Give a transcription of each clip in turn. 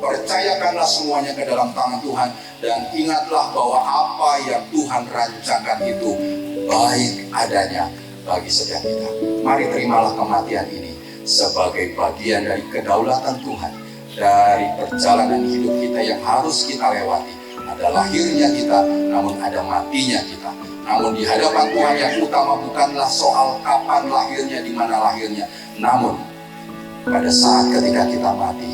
Percayakanlah semuanya ke dalam tangan Tuhan, dan ingatlah bahwa apa yang Tuhan rancangkan itu baik adanya bagi setiap kita. Mari terimalah kematian ini sebagai bagian dari kedaulatan Tuhan, dari perjalanan hidup kita yang harus kita lewati. Ada lahirnya kita, namun ada matinya kita. Namun di hadapan Tuhan yang utama bukanlah soal kapan lahirnya, di mana lahirnya, namun pada saat ketika kita mati,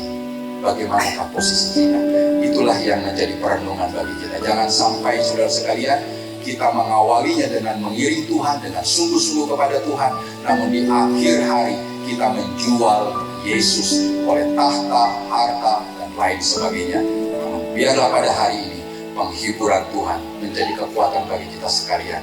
bagaimanakah posisi kita? Itulah yang menjadi perenungan bagi kita. Jangan sampai saudara sekalian kita mengawalinya dengan mengiring Tuhan, dengan sungguh-sungguh kepada Tuhan, namun di akhir hari kita menjual Yesus oleh tahta, harta, dan lain sebagainya. Namun biarlah pada hari ini penghiburan Tuhan menjadi kekuatan bagi kita sekalian.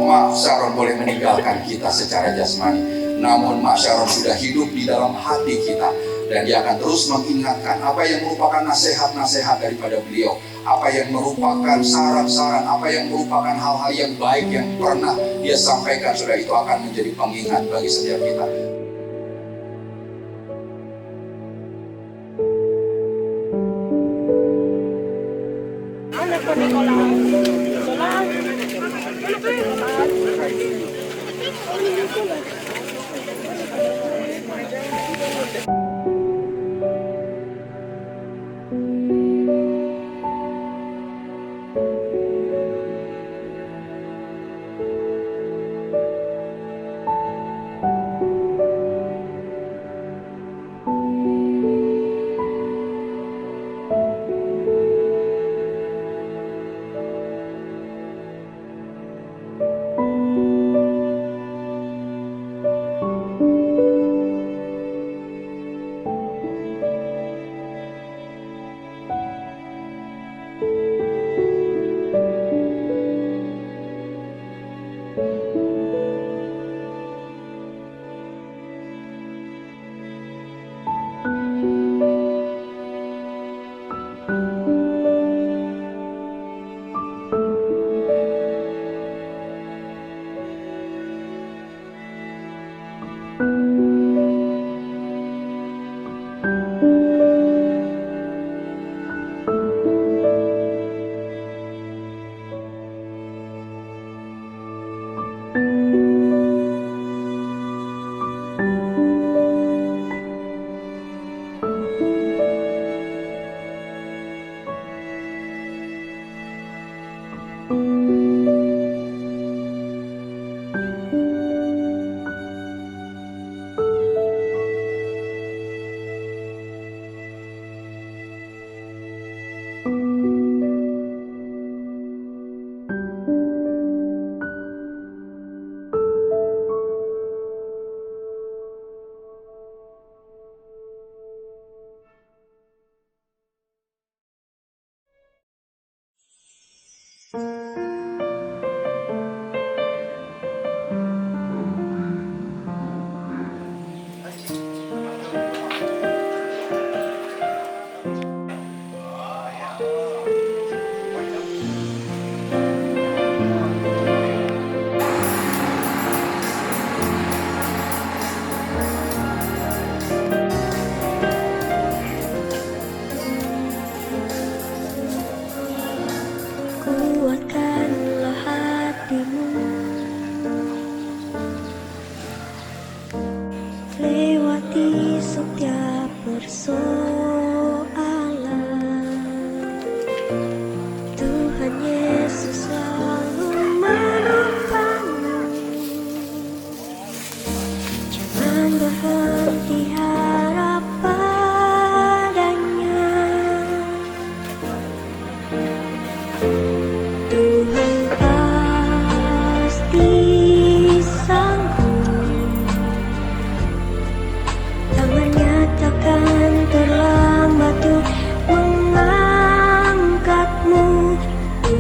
Mak Sharon boleh meninggalkan kita secara jasmani, namun Mak Sharon sudah hidup di dalam hati kita, dan dia akan terus mengingatkan apa yang merupakan nasihat-nasihat daripada beliau, apa yang merupakan saran-saran, apa yang merupakan hal-hal yang baik yang pernah dia sampaikan. Sudah itu akan menjadi pengingat bagi setiap kita. Tuhan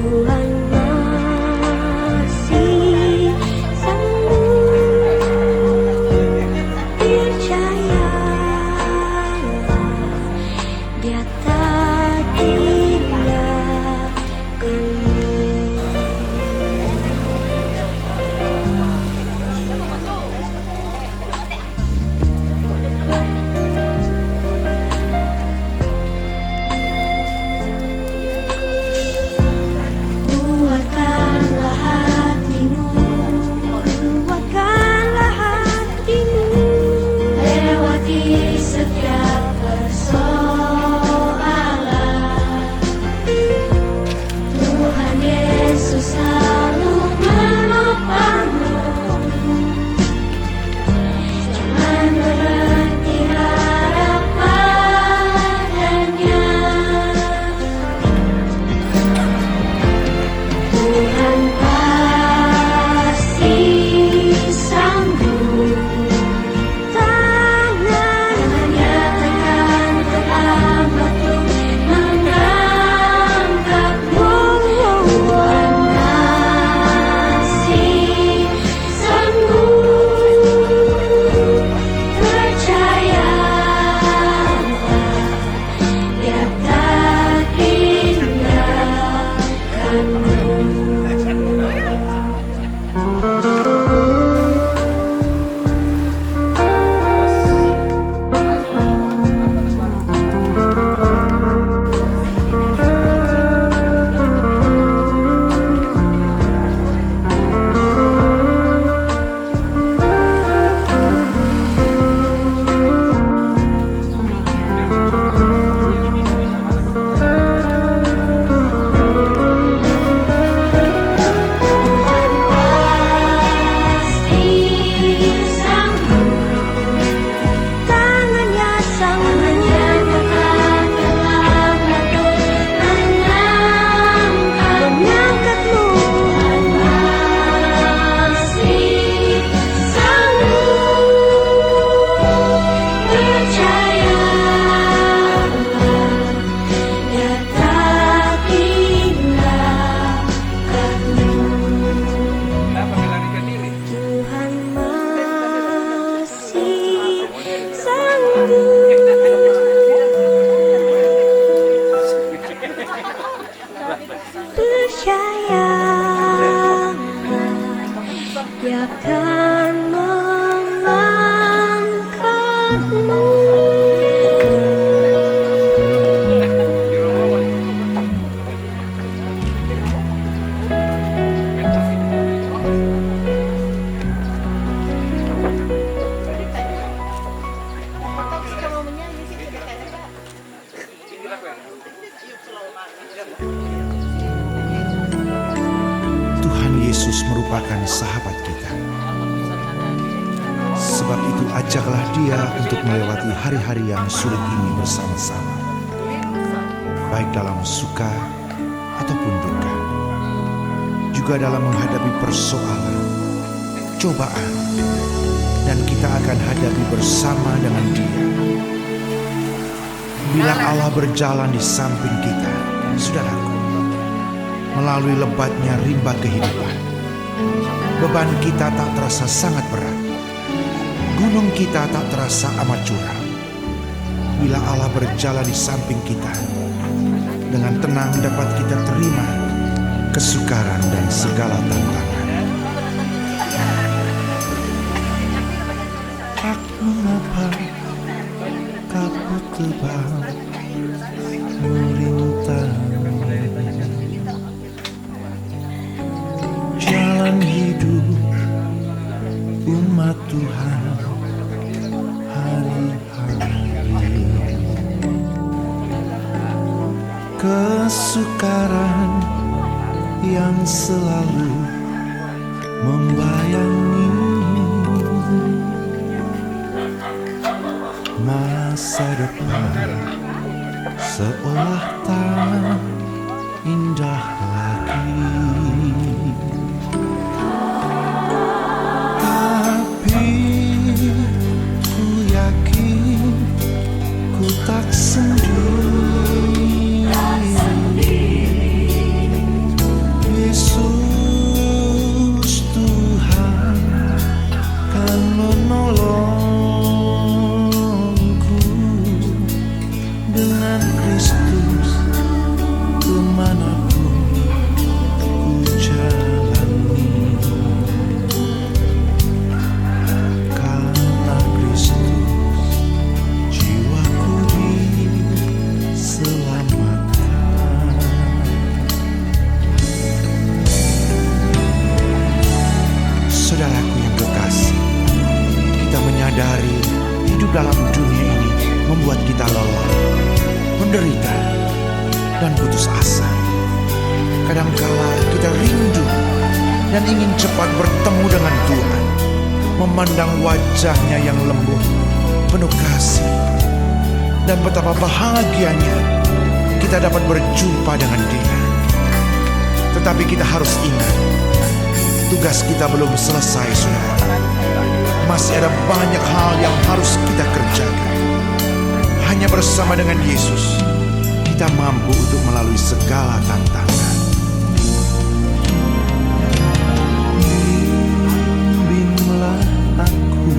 Tuhan masih sanggup, percayalah, Dia tak tinggalkanmu. Kuatkanlah hatimu, lewati setiap persoalan. Tuhan Yesus selalu menopangmu. Jangan berhenti harap padanya. Tuhan pasti sanggup. Tangannya takkan terlambat untuk mengangkatmu. Tuhan masih sanggup, percayalah, Dia tak tinggalkanmu. Percayalah, Dia akan mengangkatmu. Tuhan Yesus merupakan sahabat kita. Sebab itu ajaklah Dia untuk melewati hari-hari yang sulit ini bersama-sama, baik dalam suka ataupun duka, juga dalam menghadapi persoalan, cobaan, dan kita akan hadapi bersama dengan Dia. Bila Allah berjalan di samping kita, saudaraku, melalui lebatnya rimba kehidupan, beban kita tak terasa sangat berat. Gunung kita tak terasa amat curam. Bila Allah berjalan di samping kita, dengan tenang dapat kita terima kesukaran dan segala tantangan. Aku apa kabut tebal merintang jalan hidup umat Tuhan hari-hari. Kesukaran yang selalu membayangi masa depan, seolah tak indah lagi. Tapi ku yakin ku tak sendiri. menyadari hidup dalam dunia ini membuat kita lelah, menderita, dan putus asa. Kadangkala kita rindu dan ingin cepat bertemu dengan Tuhan, memandang wajahnya yang lembut, penuh kasih, dan betapa bahagianya kita dapat berjumpa dengan Dia. Tetapi kita harus ingat, tugas kita belum selesai, saudara. Masih ada banyak hal yang harus kita kerjakan. Hanya bersama dengan Yesus, kita mampu untuk melalui segala tantangan. Bimbinglah aku,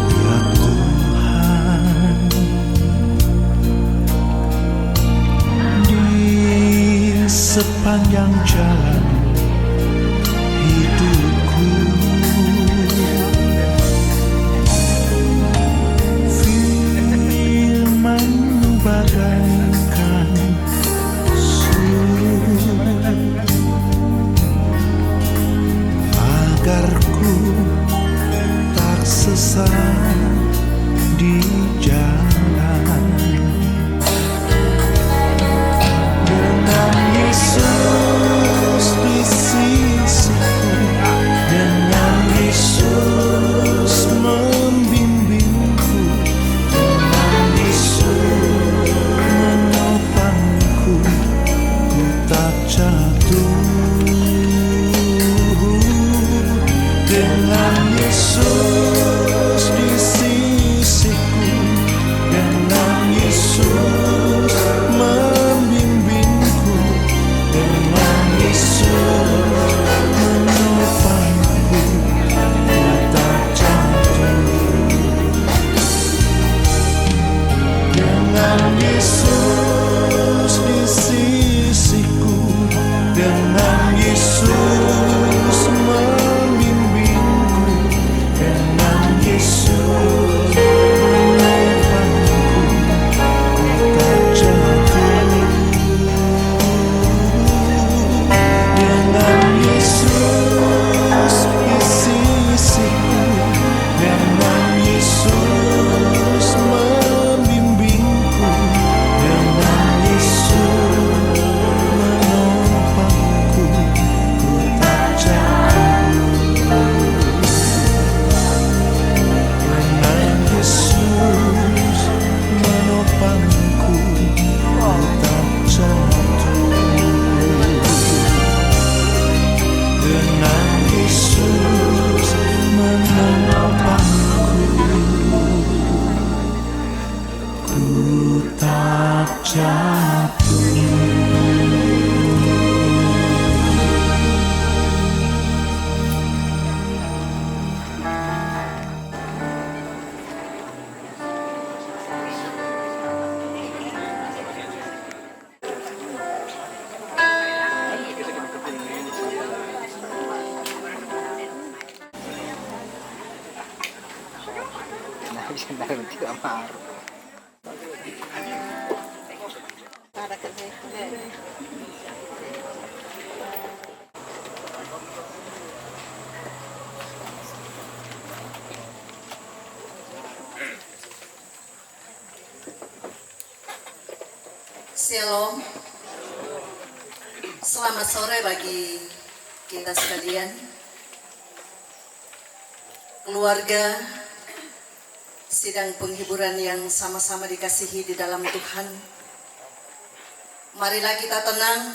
ya Tuhan, di sepanjang jalan hidupku. Firman-Mu bagaikan surut, agar ku tak sesat di jalan. Dengan Yesus di sisiku, dengan Yesus membimbingku, dengan Yesus menopangku, ku tak jatuh. Dengan Yesus di sisiku, dengan Yesus membimbingku, dengan Yesus menopangku, ku tak jatuh. Dengan Yesus di sisiku, dengan Yesus membimbingku, dengan Yesus menopangku, ku tak jatuh. Dengan Yesus di sisiku, dengan Yesus membimbingku, dengan Yesus menopangku, ku tak jatuh. Dengan Yesus menopangku, ku tak jatuh. Dengan Yesus menopangku, ku tak jatuh. Shalom. Selamat sore bagi kita sekalian. Keluarga sidang penghiburan yang sama-sama dikasihi di dalam Tuhan. Marilah kita tenang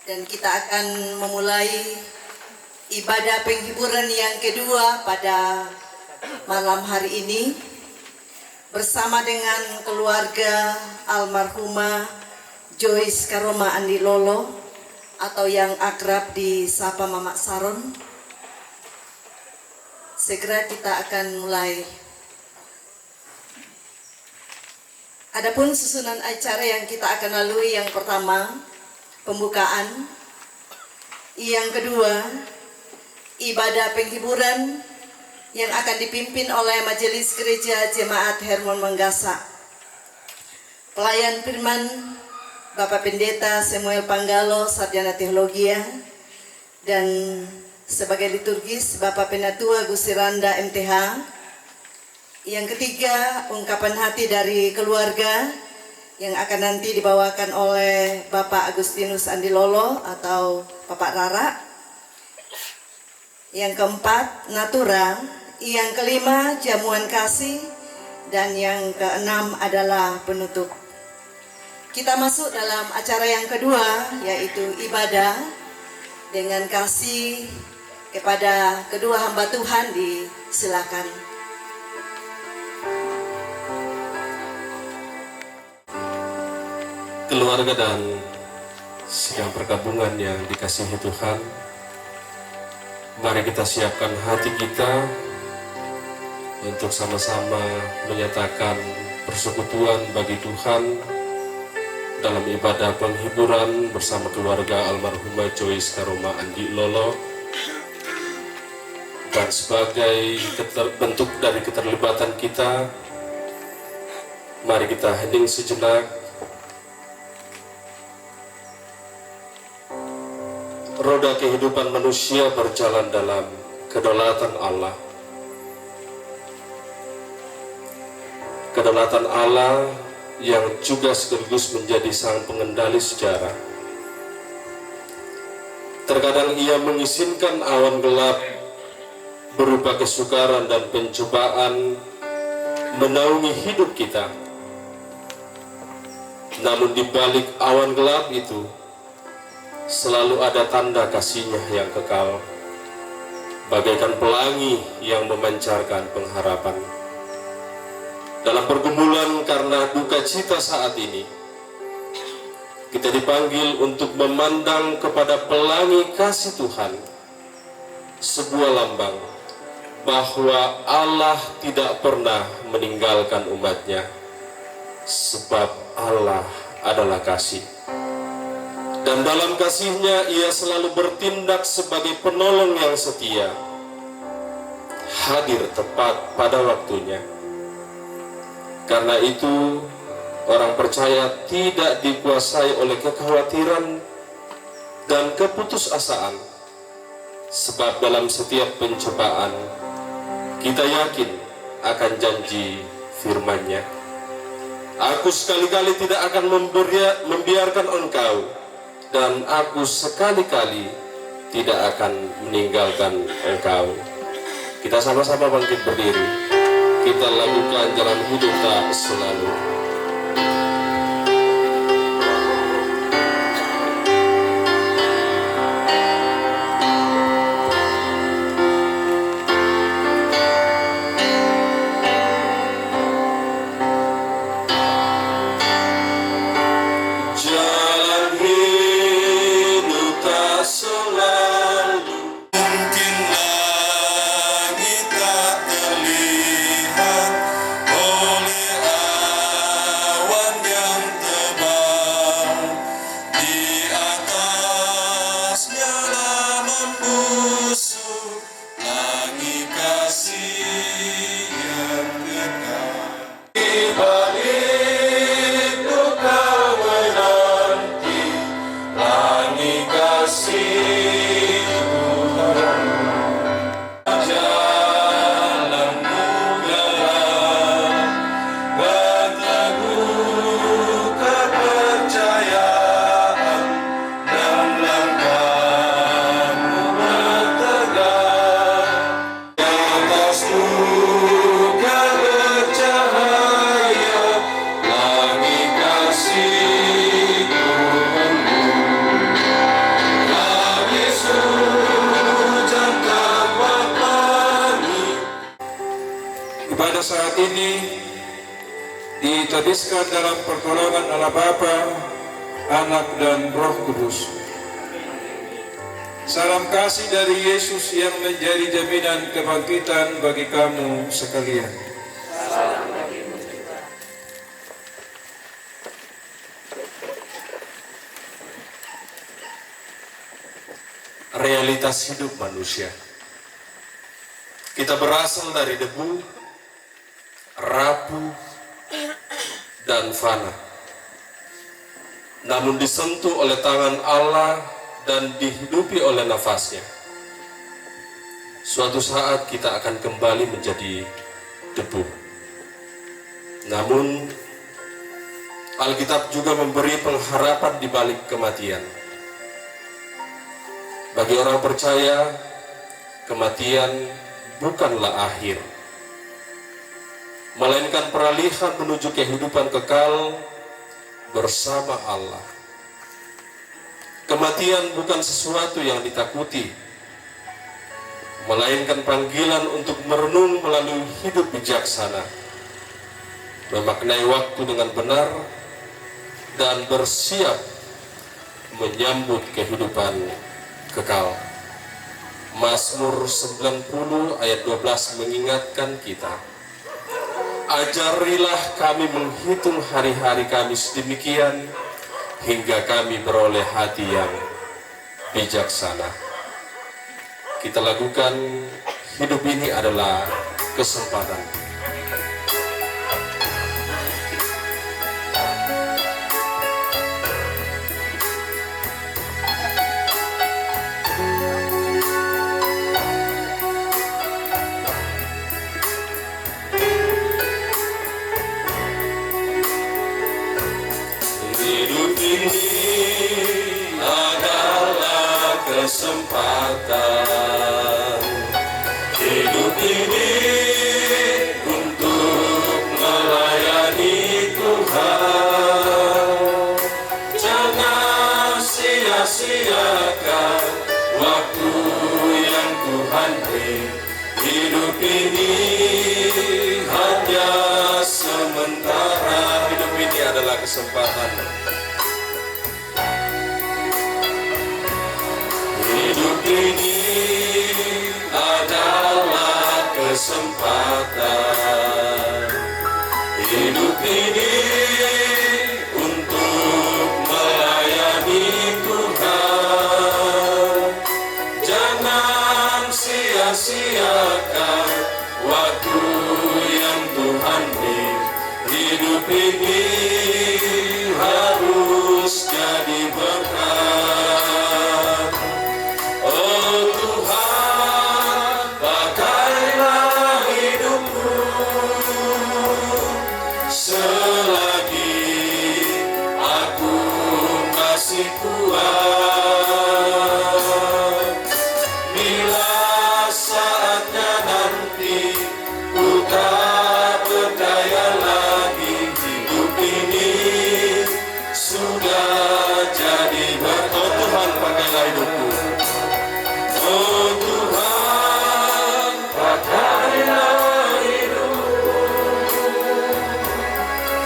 dan kita akan memulai ibadah penghiburan yang kedua pada malam hari ini bersama dengan keluarga almarhumah Joyce Karoma Andi Lolo atau yang akrab disapa Mama Saron. Segera kita akan mulai. Adapun susunan acara yang kita akan lalui, yang pertama pembukaan, yang kedua ibadah penghiburan yang akan dipimpin oleh Majelis Gereja Jemaat Hermon Manggasa. Pelayan firman Bapak Pendeta Samuel Panggalo, Sarjana Teologi, dan sebagai liturgis Bapak Penatua Gusti Randa MTH. Yang ketiga, ungkapan hati dari keluarga yang akan nanti dibawakan oleh Bapak Agustinus Andi Lolo atau Bapak Rara. Yang keempat, natura. Yang kelima, jamuan kasih. Dan yang keenam adalah penutup. Kita masuk dalam acara yang kedua, yaitu ibadah dengan kasih kepada kedua hamba Tuhan. Disilakan. Keluarga dan sidang pergabungan yang dikasihi Tuhan, mari kita siapkan hati kita untuk sama-sama menyatakan persekutuan bagi Tuhan dalam ibadah penghiburan bersama keluarga almarhumah Joyce Karoma Andi Lolo. Dan sebagai bentuk dari keterlibatan kita, mari kita hening sejenak. Roda kehidupan manusia berjalan dalam kedaulatan Allah. Kedaulatan Allah yang juga sekaligus menjadi sang pengendali sejarah. Terkadang Ia mengizinkan awan gelap berupa kesukaran dan pencobaan menaungi hidup kita. Namun di balik awan gelap itu selalu ada tanda kasih-Nya yang kekal, bagaikan pelangi yang memancarkan pengharapan. Dalam pergumulan karena duka cita saat ini, kita dipanggil untuk memandang kepada pelangi kasih Tuhan, sebuah lambang bahwa Allah tidak pernah meninggalkan umat-Nya, sebab Allah adalah kasih. Dan dalam kasih-Nya Ia selalu bertindak sebagai penolong yang setia, hadir tepat pada waktunya. Karena itu, orang percaya tidak dikuasai oleh kekhawatiran dan keputusasaan, sebab dalam setiap pencobaan kita yakin akan janji firman-Nya. Aku sekali-kali tidak akan membiarkan engkau, dan aku sekali-kali tidak akan meninggalkan engkau. Kita sama-sama bangkit berdiri. Kita lakukan jalan hidup tak selalu. Pada saat ini ditadiskan dalam pertolongan Allah Bapa, Anak dan Roh Kudus. Salam kasih dari Yesus yang menjadi jaminan kebangkitan bagi kamu sekalian. Realitas hidup manusia. Kita berasal dari debu, rapuh, dan fana. Namun disentuh oleh tangan Allah dan dihidupi oleh nafas-Nya. suatu saat kita akan kembali menjadi debu. Namun, Alkitab juga memberi pengharapan di balik kematian. Bagi orang percaya, kematian bukanlah akhir, melainkan peralihan menuju kehidupan kekal bersama Allah. Kematian bukan sesuatu yang ditakuti, melainkan panggilan untuk merenung melalui hidup bijaksana, memaknai waktu dengan benar, dan bersiap menyambut kehidupan kekal. Mazmur 90 ayat 12 mengingatkan kita, ajarilah kami menghitung hari-hari kami sedemikian, hingga kami beroleh hati yang bijaksana. Kita lakukan, hidup ini adalah kesempatan. Hidup ini adalah kesempatan. Hidup ini untuk melayani Tuhan. Jangan sia-siakan waktu yang Tuhan beri. Hidup ini hanya sementara. Hidup ini adalah kesempatan. Hidup ini adalah kesempatan. Hidup ini untuk melayani Tuhan. Jangan sia-siakan waktu yang Tuhan beri. Hidup ini harus jadi berkat. Oh Tuhan, pakailah hidupku selagi aku masih kuat. Bila saatnya nanti ku tak berdaya lagi, hidup ini sudah jadi berkat. Oh Tuhan, pakailah hidupku. Oh Tuhan, pakailah hidupku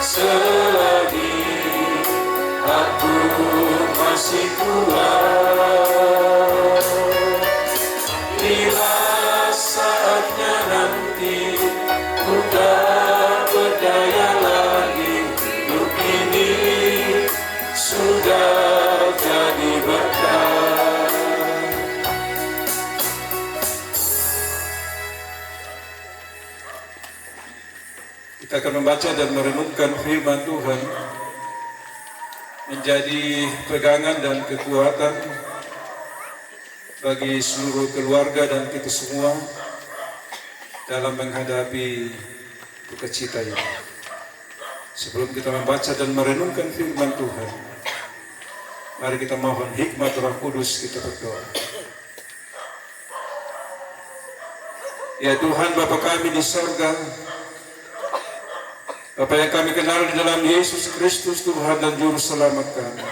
selagi aku masih kuat. Bila saatnya nanti ku tak berdaya lagi, hidup ini sudah jadi berkat. Kita akan membaca dan merenungkan firman Tuhan menjadi pegangan dan kekuatan bagi seluruh keluarga dan kita semua dalam menghadapi duka cita ini. Sebelum kita membaca dan merenungkan firman Tuhan, mari kita mohon hikmat Roh Kudus, kita berdoa. Ya Tuhan, Bapa kami di sorga, Bapa yang kami kenal di dalam Yesus Kristus, Tuhan dan Juru Selamat kami,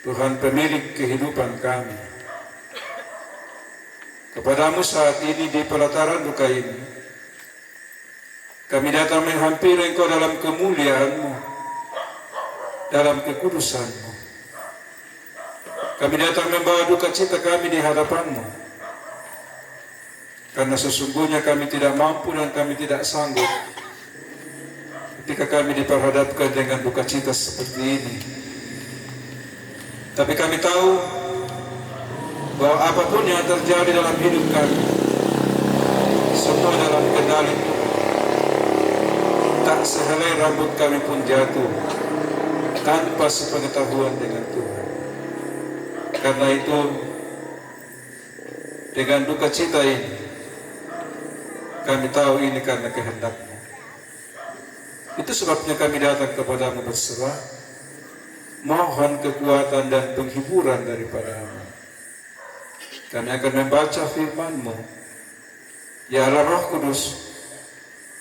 Tuhan pemilik kehidupan kami. Kepadamu saat ini di pelataran duka ini, kami datang menghampiri Engkau dalam kemuliaan-Mu, dalam kekudusan-Mu. Kami datang membawa duka cita kami di hadapan-Mu, karena sesungguhnya kami tidak mampu dan kami tidak sanggup ketika kami diperhadapkan dengan duka cita seperti ini. Tapi kami tahu bahwa apapun yang terjadi dalam hidup kami, semua dalam kendali Tuhan. Tak sehelai rambut kami pun jatuh tanpa sepengetahuan dengan Tuhan. Karena itu dengan duka cita ini, kami tahu ini karena kehendak-Mu. Itu sebabnya kami datang kepadamu berserah, mohon kekuatan dan penghiburan daripada-Mu. Kami akan membaca firman-Mu. Ya Allah Roh Kudus,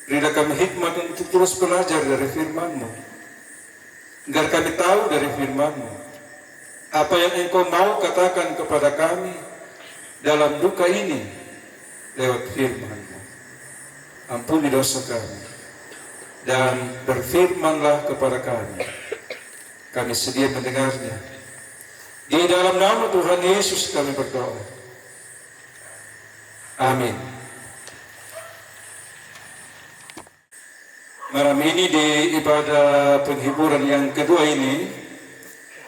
berilah kami hikmat untuk terus belajar dari firman-Mu, agar kami tahu dari firman-Mu apa yang Engkau mau katakan kepada kami dalam duka ini lewat firman-Mu. Ampuni dosa kami dan berfirmanlah kepada kami. Kami sedia mendengarnya. Di dalam nama Tuhan Yesus kami berdoa. Amin. Malam ini di ibadah penghiburan yang kedua ini,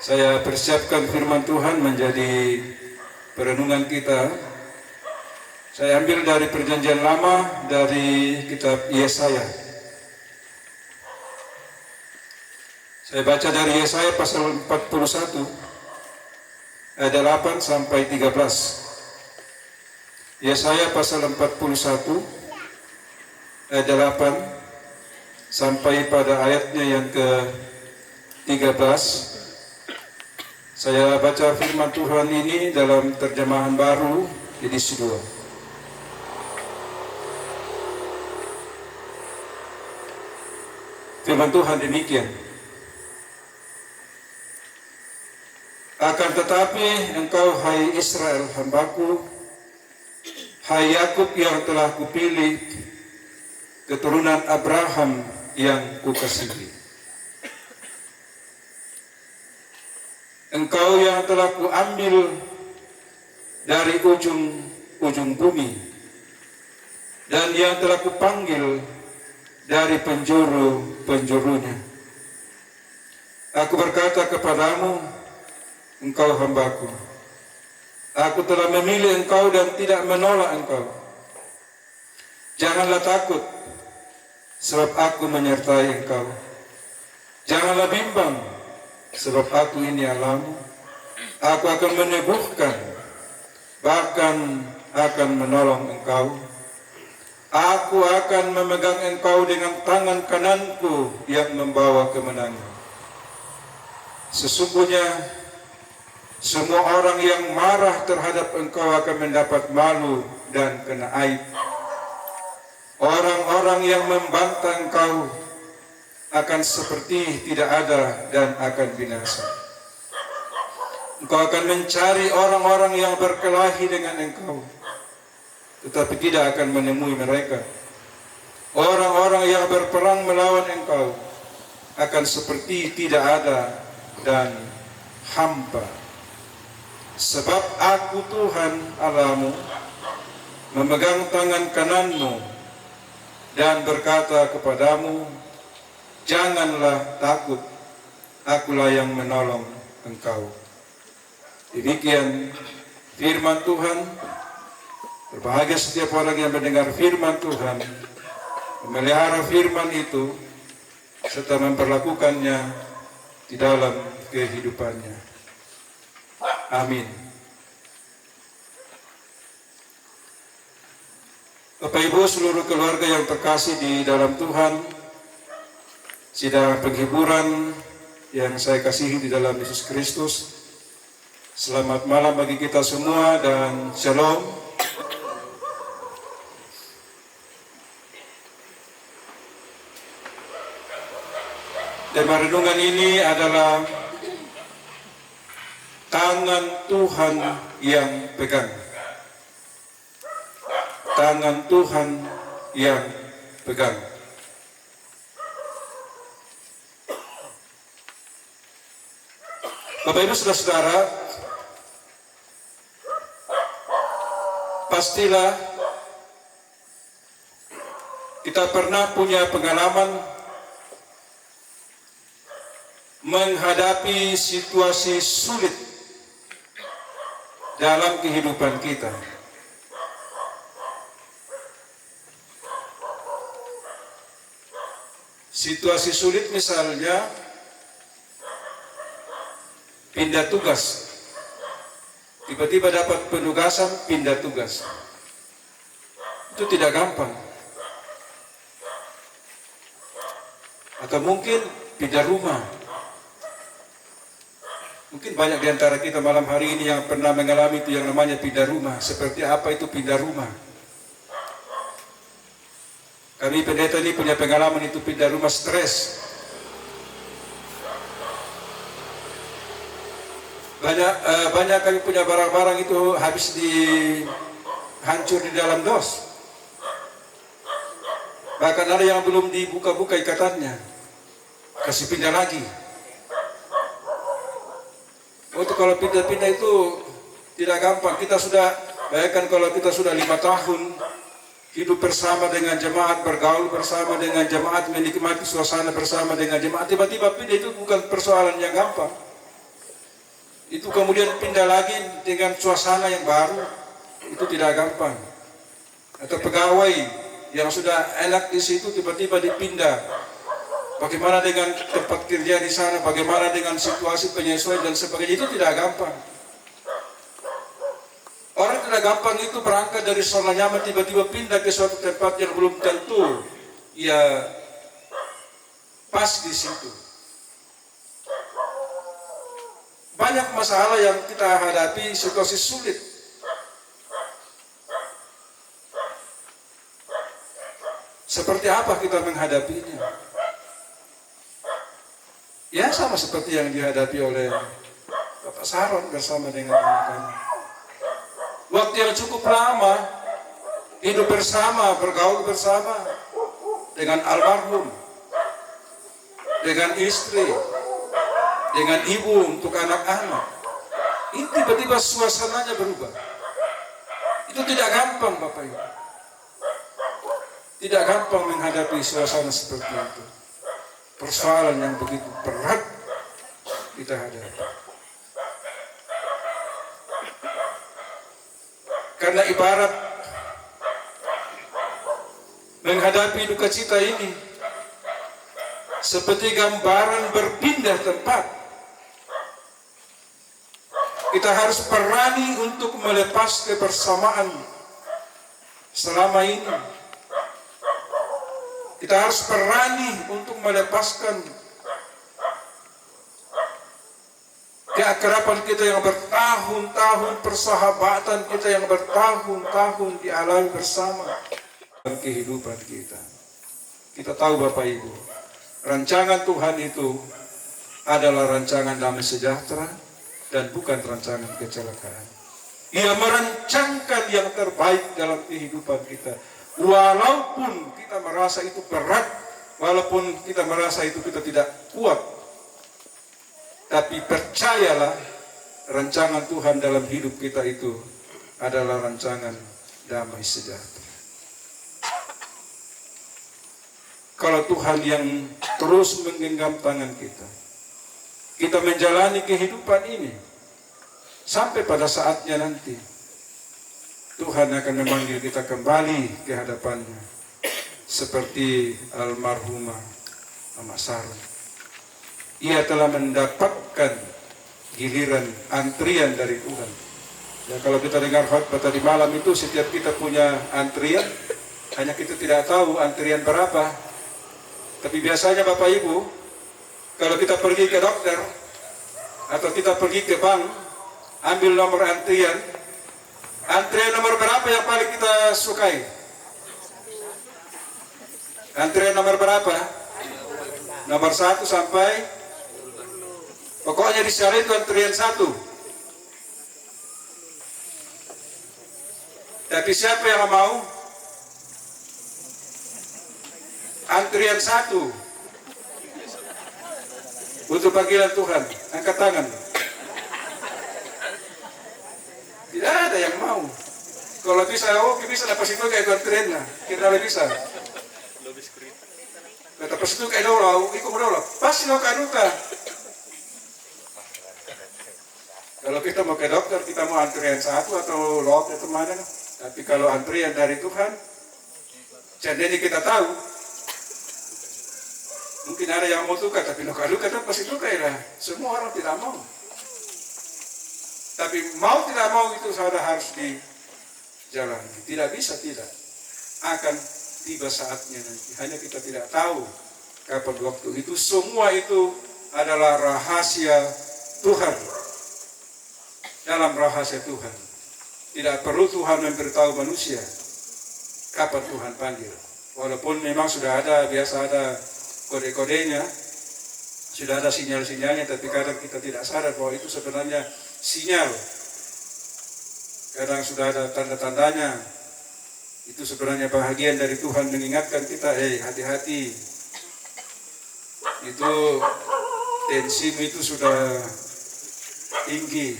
saya persiapkan firman Tuhan menjadi perenungan kita. Saya ambil dari Perjanjian Lama, dari kitab Yesaya. Saya baca dari Yesaya pasal 41, ayat 8 sampai 13. Yesaya pasal 41, ayat 8 sampai pada ayatnya yang ke-13. Saya baca firman Tuhan ini dalam terjemahan baru edisi 2. Firman Tuhan demikian. Akan tetapi engkau, hai Israel, hambaku, hai Yakub yang telah kupilih, keturunan Abraham yang kukasihi. Engkau yang telah kuambil dari ujung bumi, dan yang telah kupanggil dari penjuru-penjurunya. Aku berkata kepadamu, engkau hambaku. Aku telah memilih engkau dan tidak menolak engkau. Janganlah takut, sebab aku menyertai engkau. Janganlah bimbang, sebab aku ini Allahmu. Aku akan meneguhkan, bahkan akan menolong engkau. Aku akan memegang engkau dengan tangan kananku yang membawa kemenangan. Sesungguhnya semua orang yang marah terhadap engkau akan mendapat malu dan kena aib. Orang-orang yang membantah engkau akan seperti tidak ada dan akan binasa. Engkau akan mencari orang-orang yang berkelahi dengan engkau, tetapi tidak akan menemui mereka. Orang-orang yang berperang melawan engkau akan seperti tidak ada dan hampa. Sebab aku Tuhan Allahmu memegang tangan kananmu dan berkata kepadamu, janganlah takut, akulah yang menolong engkau. Demikian firman Tuhan. Berbahagia setiap orang yang mendengar firman Tuhan, memelihara firman itu, serta memperlakukannya di dalam kehidupannya. Amin. Bapak Ibu, seluruh keluarga yang terkasih di dalam Tuhan, sidang penghiburan yang saya kasihi di dalam Yesus Kristus, selamat malam bagi kita semua dan shalom. Tema renungan ini adalah tangan Tuhan yang pegang. Tangan Tuhan yang pegang. Bapak Ibu Saudara-saudara, pastilah kita pernah punya pengalaman menghadapi situasi sulit dalam kehidupan kita. Situasi sulit misalnya pindah tugas tiba-tiba dapat penugasan, pindah tugas. Itu tidak gampang. Atau mungkin pindah rumah. Mungkin banyak di antara kita malam hari ini yang pernah mengalami itu yang namanya pindah rumah. Seperti apa itu pindah rumah? Kami pendeta ini punya pengalaman itu pindah rumah stres. Banyak kami punya barang-barang itu habis hancur di dalam dos. Bahkan ada yang belum dibuka-buka ikatannya, kasih pindah lagi. Untuk kalau pindah-pindah itu tidak gampang. Kita sudah bayangkan kalau kita sudah 5 tahun hidup bersama dengan jemaat, bergaul bersama dengan jemaat, menikmati suasana bersama dengan jemaat, tiba-tiba pindah itu bukan persoalan yang gampang. Itu kemudian pindah lagi dengan suasana yang baru, itu tidak gampang. Atau pegawai yang sudah enak di situ tiba-tiba dipindah. Bagaimana dengan tempat kerja di sana, bagaimana dengan situasi penyesuaian dan sebagainya, itu tidak gampang. Orang tidak gampang itu berangkat dari zona nyaman tiba-tiba pindah ke suatu tempat yang belum tentu ya pas di situ. Banyak masalah yang kita hadapi, situasi sulit. Seperti apa kita menghadapinya? Ya sama seperti yang dihadapi oleh Bapak Saron bersama dengan anak-anak. Waktu yang cukup lama, hidup bersama, bergaul bersama dengan almarhum, dengan istri, dengan ibu untuk anak-anak. Ini tiba-tiba suasananya berubah. Itu tidak gampang Bapak Ibu. Tidak gampang menghadapi suasana seperti itu. Persoalan yang begitu berat kita hadapi. Karena ibarat menghadapi duka cita ini seperti gambaran berpindah tempat. Kita harus berani untuk melepas kebersamaan selama ini. Kita harus berani untuk melepaskan keakraban kita yang bertahun-tahun, persahabatan kita yang bertahun-tahun dialami bersama dalam kehidupan kita. Kita tahu Bapak Ibu, rancangan Tuhan itu adalah rancangan damai sejahtera dan bukan rancangan kecelakaan. Ia merancangkan yang terbaik dalam kehidupan kita. Walaupun kita merasa itu berat, walaupun kita merasa itu kita tidak kuat, tapi percayalah rancangan Tuhan dalam hidup kita itu adalah rancangan damai sejahtera. Kalau Tuhan yang terus menggenggam tangan kita menjalani kehidupan ini sampai pada saatnya nanti Tuhan akan memanggil kita kembali ke hadapannya seperti almarhumah Mama Saron. Ia telah mendapatkan giliran antrian dari Tuhan. Ya, kalau kita dengar khotbah tadi malam itu setiap kita punya antrian, hanya kita tidak tahu antrian berapa. Tapi biasanya Bapak Ibu, kalau kita pergi ke dokter atau kita pergi ke bank, ambil nomor antrian nomor berapa yang paling kita sukai? Antrian nomor berapa? Nomor 1 sampai pokoknya di sana itu antrian 1. Tapi siapa yang mau? Antrian 1 untuk panggilan Tuhan. Angkat tangan. Tidak ada yang mau. Kalau bisa, bisa dapat situ kayak antrian lah. Kita lebih bisa. Kata pas itu kayak dulu, ikut dulu. Pasti lo kaduka. Kalau kita mau ke dokter, kita mau antrian 1 atau lot atau mana. Tapi kalau antrian dari Tuhan, jadi kita tahu. Mungkin ada yang mau tukar, tapi lo kaduka kan pasti tukar lah. Semua orang tidak mau. Tapi mau tidak mau itu saudara harus dijalani. Tidak bisa tidak. Akan tiba saatnya nanti. Hanya kita tidak tahu kapan waktu itu. Semua itu adalah rahasia Tuhan. Dalam rahasia Tuhan. Tidak perlu Tuhan memberitahu manusia kapan Tuhan panggil. Walaupun memang sudah ada, biasa ada kode-kodenya, sudah ada sinyal-sinyalnya, tapi kadang kita tidak sadar bahwa itu sebenarnya sinyal. Kadang sudah ada tanda-tandanya. Itu sebenarnya bahagian dari Tuhan mengingatkan kita, hati-hati. Itu tensimu itu sudah tinggi.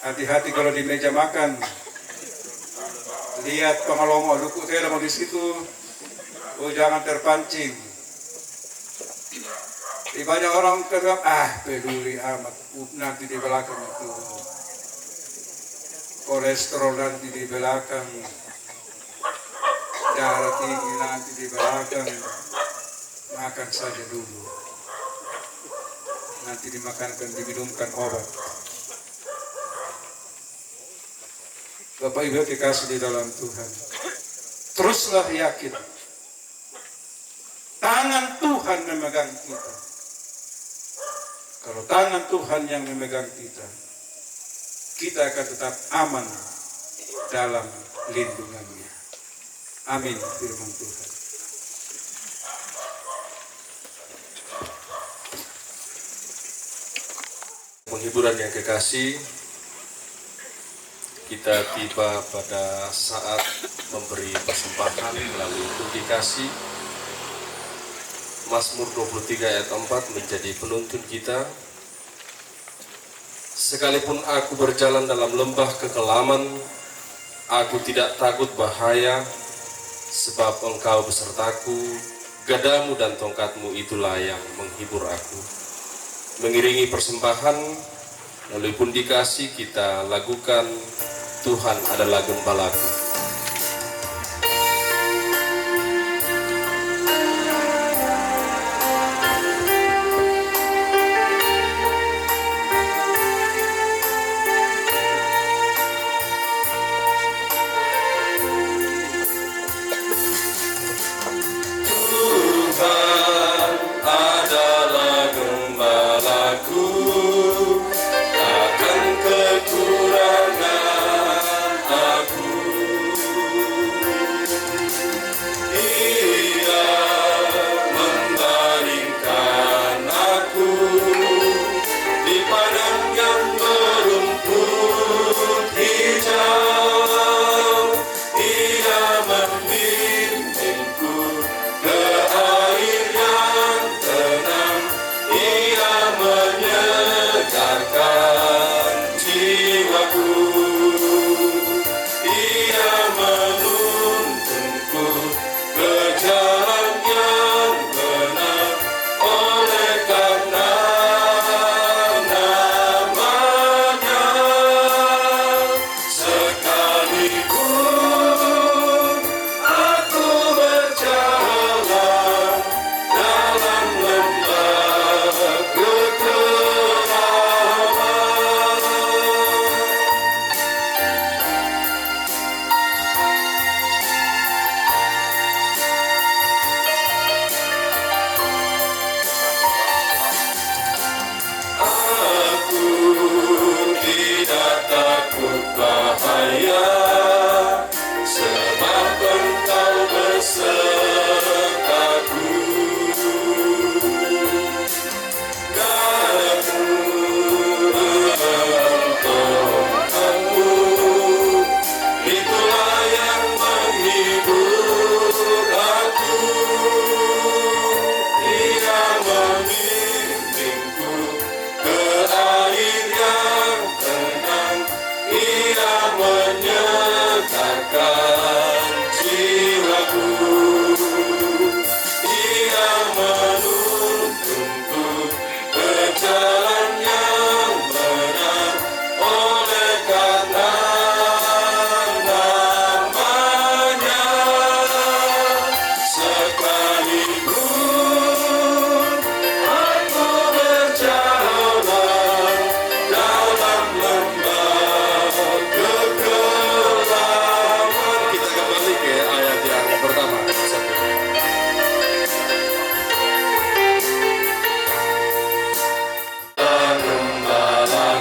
Hati-hati kalau di meja makan. Lihat pengelongo lukuk saya mau di situ. Oh, jangan terpancing. Banyak orang terang, peduli amat. Nanti di belakang itu kolesterol nanti di belakang, darah tinggi nanti di belakang. Makan saja dulu. Nanti dimakankan, diminumkan obat. Bapak Ibu dikasih di dalam Tuhan. Teruslah yakin. Tangan Tuhan memegang kita. Kalau tangan Tuhan yang memegang kita, kita akan tetap aman dalam lindungannya. Amin, firman Tuhan. Penghiburan yang kekasih, kita tiba pada saat memberi persembahan melalui publikasi. Mazmur 23 ayat 4 menjadi penuntun kita. Sekalipun aku berjalan dalam lembah kekelaman, aku tidak takut bahaya, sebab Engkau besertaku, gadamu dan tongkatmu itulah yang menghibur aku. Mengiringi persembahan, melalui publikasi kita lakukan Tuhan adalah gembalaku.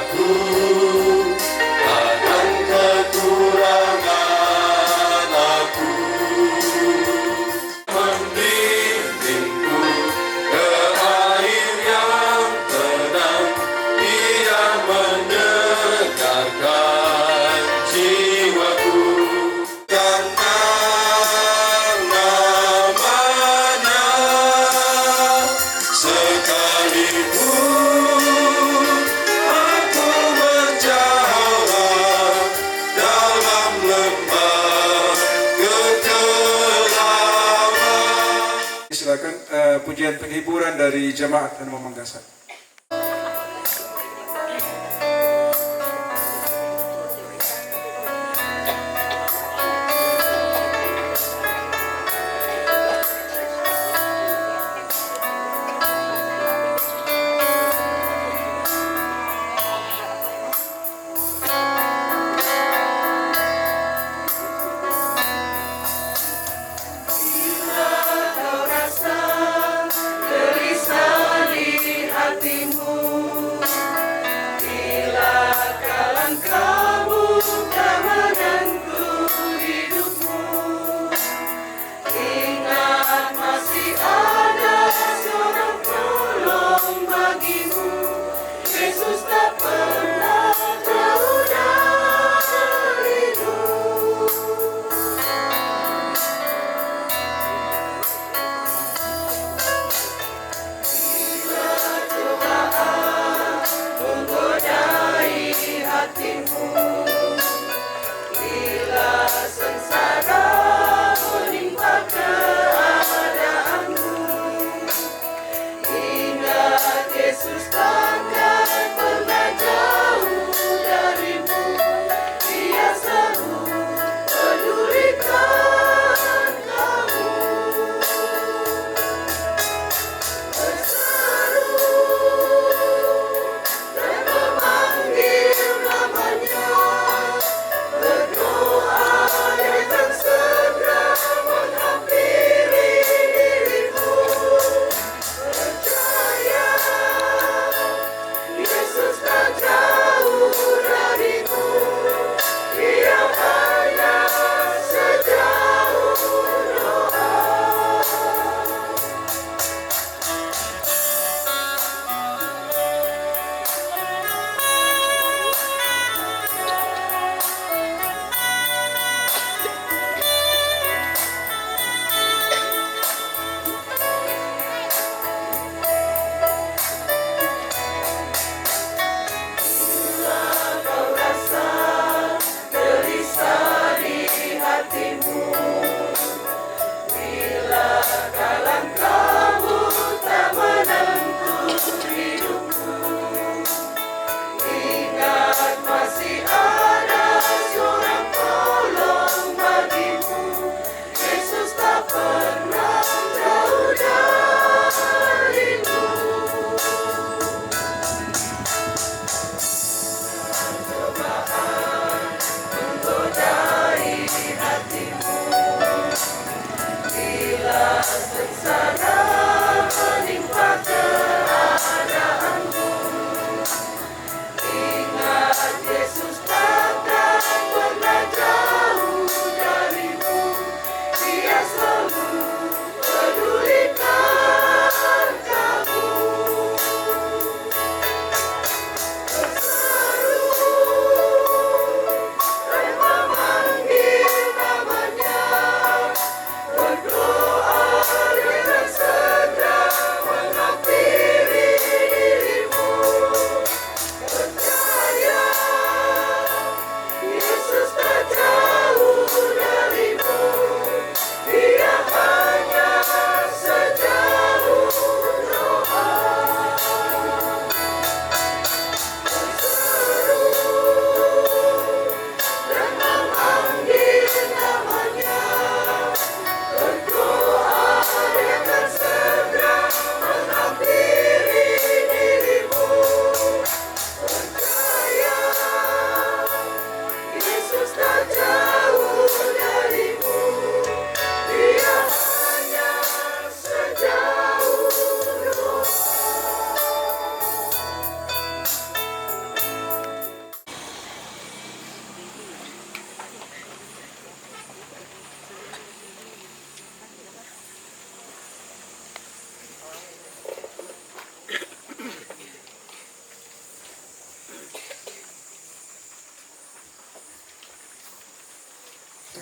aku akan kekurangan aku, membimbingku ke air yang tenang, Dia menyegarkan jiwaku. Karena namanya, sekalipun aku berjalan dalam lembah kegelapan. Silakan pujian penghiburan dari jemaat dan Manggasan.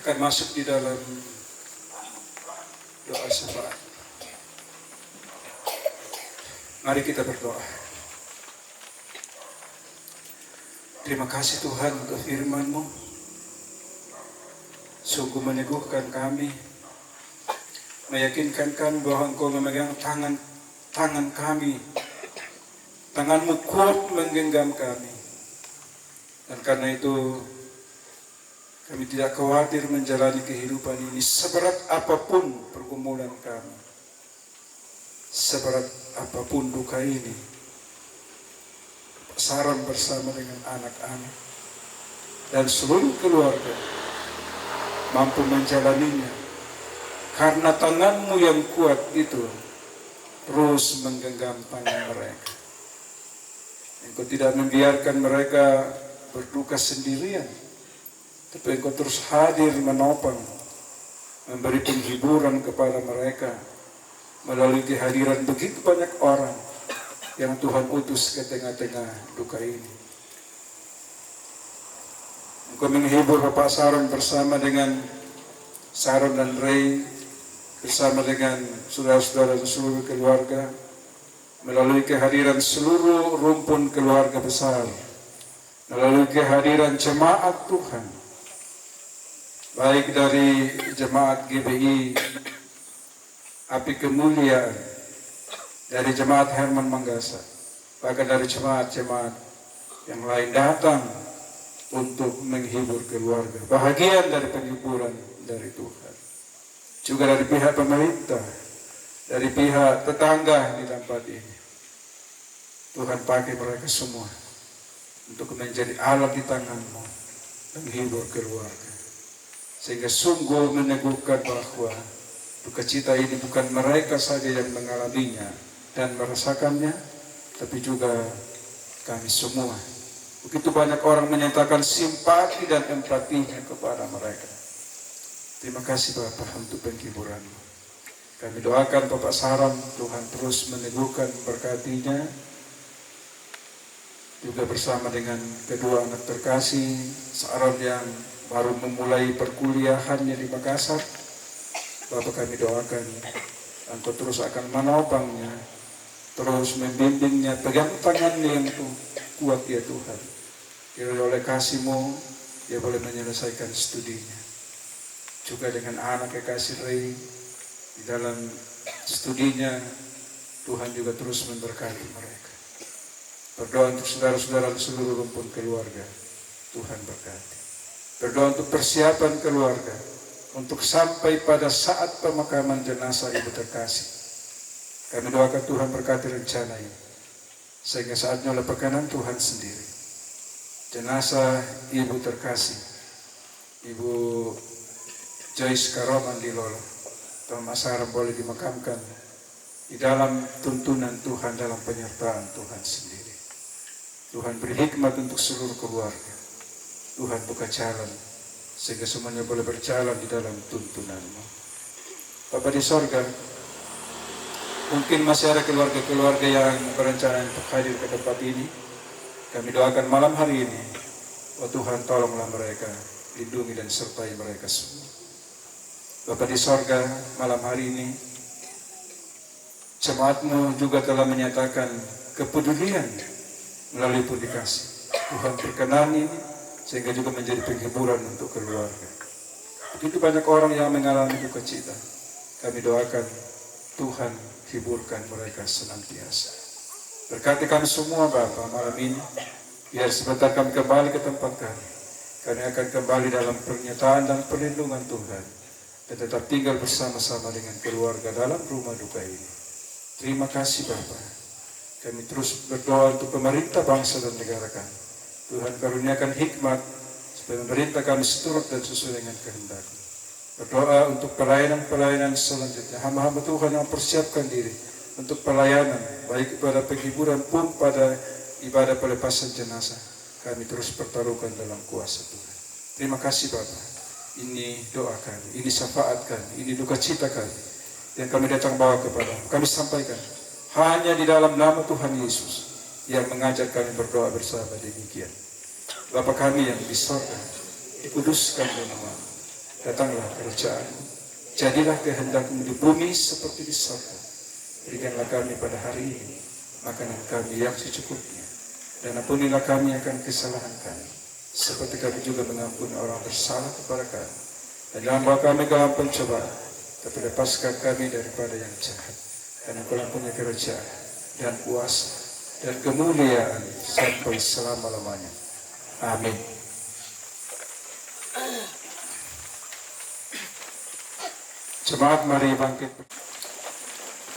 akan masuk di dalam doa syafaat. Mari kita berdoa. Terima kasih Tuhan untuk firman-Mu. Sungguh meneguhkan kami, meyakinkan kami bahwa Engkau memegang tangan kami. Tangan-Mu kuat menggenggam kami. Dan karena itu kami tidak khawatir menjalani kehidupan ini seberat apapun pergumulan kami. Seberat apapun duka ini. Saran bersama dengan anak-anak dan seluruh keluarga mampu menjalaninya. Karena tangan-Mu yang kuat itu terus menggenggam tangan mereka. Engkau tidak membiarkan mereka berduka sendirian, tapi Engkau terus hadir menopang, memberi penghiburan kepada mereka melalui kehadiran begitu banyak orang yang Tuhan utus ke tengah-tengah duka ini. Engkau menghibur Bapak Saron bersama dengan Saron dan Ray, bersama dengan saudara-saudara dan seluruh keluarga, melalui kehadiran seluruh rumpun keluarga besar, melalui kehadiran jemaat Tuhan, baik dari jemaat GBI Api Kemuliaan, dari jemaat Herman Manggasa, bahkan dari jemaat-jemaat yang lain datang untuk menghibur keluarga, bahagian dari penghiburan dari Tuhan. Juga dari pihak pemerintah, dari pihak tetangga di tempat ini. Tuhan pakai mereka semua untuk menjadi alat di tangan-Mu menghibur keluarga. Sehingga sungguh meneguhkan bahwa duka cita ini bukan mereka saja yang mengalaminya dan merasakannya, tapi juga kami semua. Begitu banyak orang menyatakan simpati dan empatinya kepada mereka. Terima kasih Bapak untuk penghiburan-Mu. Kami doakan Bapak Saran, Tuhan terus meneguhkan, berkatinya, juga bersama dengan kedua anak terkasih, Saran yang baru memulai perkuliahannya di Makassar. Bapak kami doakan, Engkau terus akan menopangnya, terus membimbingnya, pegang tangannya yang kuat ya Tuhan. Kiranya oleh kasih-Mu, dia boleh menyelesaikan studinya. Juga dengan anak kekasih Ray, di dalam studinya, Tuhan juga terus memberkati mereka. Berdoa untuk saudara-saudara di seluruh rumpun keluarga, Tuhan berkati. Berdoa untuk persiapan keluarga, untuk sampai pada saat pemakaman jenazah ibu terkasih. Kami doakan Tuhan berkati rencana ini, sehingga saatnya oleh pekanan Tuhan sendiri, jenazah ibu terkasih, Ibu Joyce Karoman di Lolo, Thomas Saram boleh dimakamkan di dalam tuntunan Tuhan, dalam penyertaan Tuhan sendiri. Tuhan beri hikmat untuk seluruh keluarga. Tuhan buka jalan sehingga semuanya boleh berjalan di dalam tuntunan-Mu. Bapa di sorga, mungkin masih ada keluarga-keluarga yang berencana untuk hadir ke tempat ini. Kami doakan malam hari ini, oh Tuhan tolonglah mereka, lindungi dan sertai mereka semua. Bapa di sorga, malam hari ini jemaat-Mu juga telah menyatakan kepedulian melalui publikasi. Tuhan berkenani sehingga juga menjadi penghiburan untuk keluarga. Begitu banyak orang yang mengalami duka cita. Kami doakan Tuhan hiburkan mereka senantiasa. Berkati kami semua Bapa malam ini. Biar sebentar kami kembali ke tempat kami. Kami akan kembali dalam pernyataan dan perlindungan Tuhan. Dan tetap tinggal bersama-sama dengan keluarga dalam rumah duka ini. Terima kasih Bapa. Kami terus berdoa untuk pemerintah bangsa dan negara kami. Tuhan karuniakan hikmat supaya pemerintah kami seturut dan sesuai dengan kehendak-Mu. Berdoa untuk pelayanan-pelayanan selanjutnya. Hamba-hamba Tuhan yang mempersiapkan diri untuk pelayanan, baik pada penghiburan pun pada ibadah pelepasan jenazah. Kami terus pertaruhkan dalam kuasa Tuhan. Terima kasih Bapa. Ini doa kami, ini syafaat kami, ini duka cita kami yang kami datang bawa kepada kami sampaikan hanya di dalam nama Tuhan Yesus yang mengajar kami berdoa bersama demikian. Bapa kami yang di sorga, dikuduskan nama-Mu. Datanglah kerajaan, jadilah kehendak-Mu di bumi seperti di sorga. Berikanlah kami pada hari ini makanan kami yang secukupnya, dan ampunilah kami akan kesalahan kami, seperti kami juga mengampuni orang bersalah kepada kami. Dan jangan bawa kami ke dalam pencobaan, tapi lepaskan kami daripada yang jahat. Dan Engkau punya kerajaan dan kuasa dan kemuliaan sampai selama-lamanya. Amin. Jemaat, mari bangkit.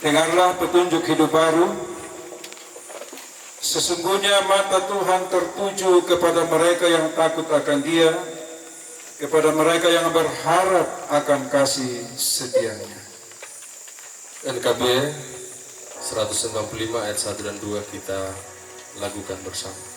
Dengarlah petunjuk hidup baru. Sesungguhnya mata Tuhan tertuju kepada mereka yang takut akan Dia, kepada mereka yang berharap akan kasih setia-Nya. NKB 195 ayat 1 dan 2 kita lakukan bersama.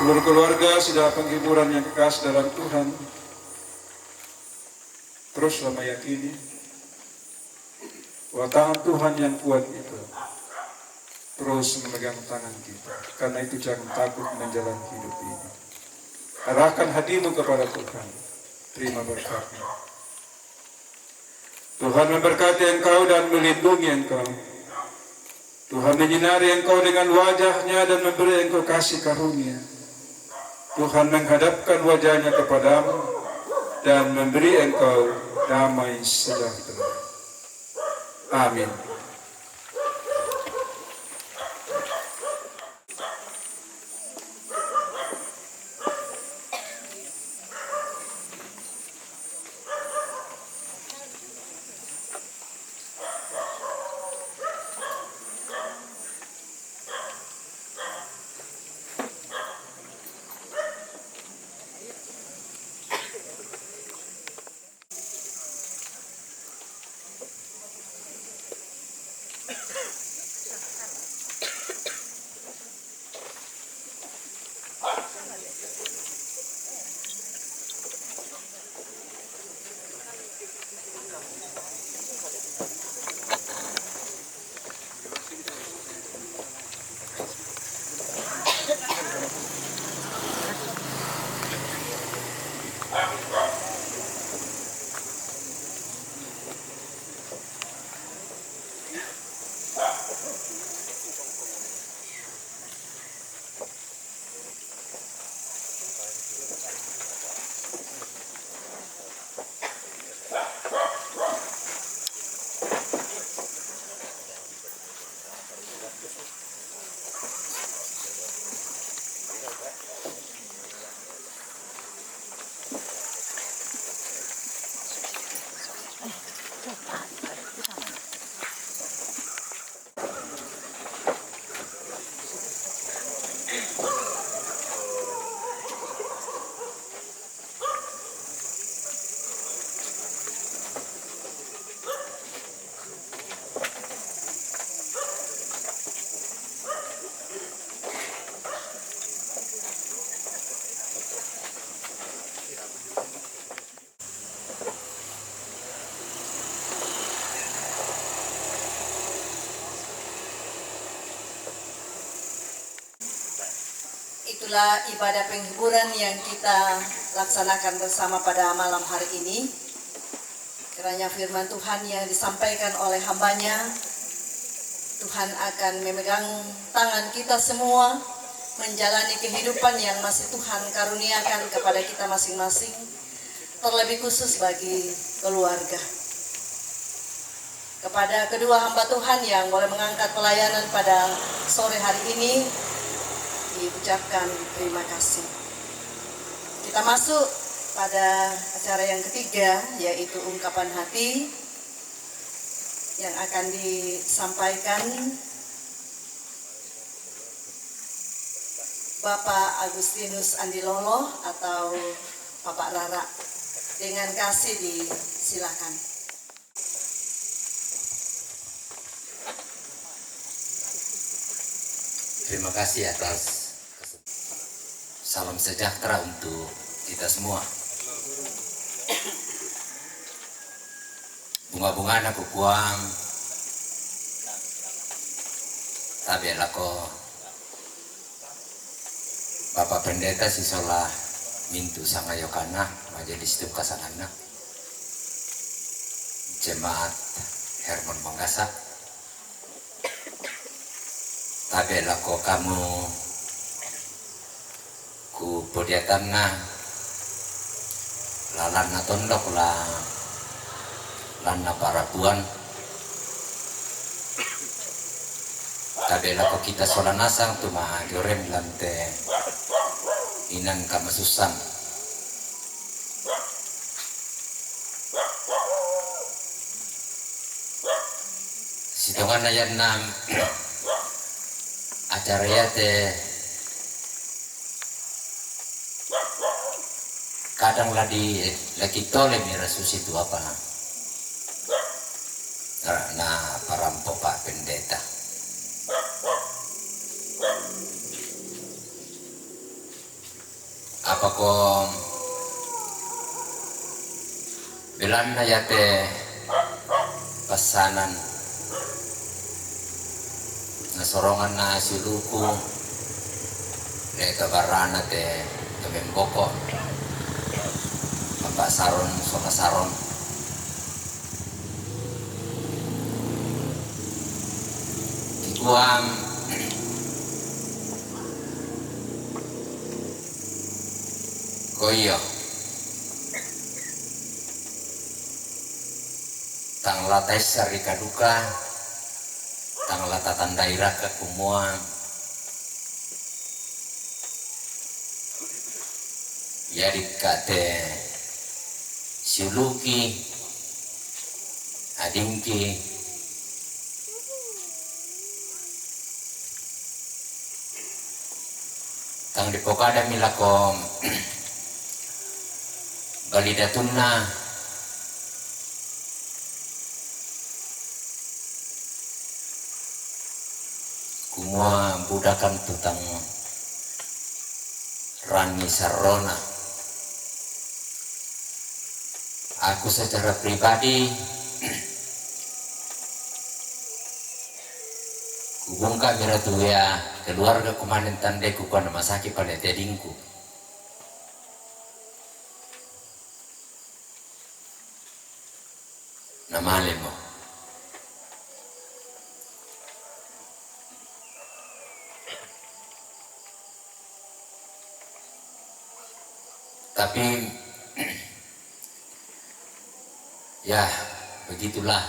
Seluruh keluarga, saudara penghiburan yang kekasih dalam Tuhan, teruslah meyakini bahwa tangan Tuhan yang kuat itu terus memegang tangan kita. Karena itu jangan takut menjalani hidup ini. Arahkan hatimu kepada Tuhan. Terima berkat-Nya. Tuhan memberkati engkau dan melindungi engkau. Tuhan menyinari engkau dengan wajah-Nya dan memberi engkau kasih karunia. Tuhan menghadapkan wajah-Nya kepadamu dan memberi engkau damai sejahtera. Amin. Itulah ibadah penghiburan yang kita laksanakan bersama pada malam hari ini. Kiranya firman Tuhan yang disampaikan oleh hambanya, Tuhan akan memegang tangan kita semua, menjalani kehidupan yang masih Tuhan karuniakan kepada kita masing-masing, terlebih khusus bagi keluarga. Kepada kedua hamba Tuhan yang boleh mengangkat pelayanan pada sore hari ini, diucapkan terima kasih. Kita masuk pada acara yang ketiga, yaitu ungkapan hati yang akan disampaikan Bapak Agustinus Andilolo atau Bapak Rara. Dengan kasih disilakan. Terima kasih atas salam sejahtera untuk kita semua. Bunga-bunga aku kuang tabi lako Bapak Pendeta sisola mintu sama yokana majelis tu kasanana jemaat Hermon Manggasa tabi lako kamu ku podiatan na lalan na tondok lah lana para puan tabela ko kita solanasang tuma diorem lante inan kamasusan sitongan ayan na acara yate kadang lagi tole mira susi tu apa na parampo Pak Pendeta. Apa ko bilan na yate pesanan na sorongan na siluku le kabarana te kememboko Bapak Saron Soka Saron Kuang koyo tang latai sari kaduka tang latatan daerah ke kumuang yadi kate siluki adingki tang dipokada milakom balidatunna kumua budakan tutang Rani Sarona. Aku secara pribadi kubungka miratu ya keluarga kumanen tandeku kana masaki pada tedingku. Nama lemo. Tapi ya begitulah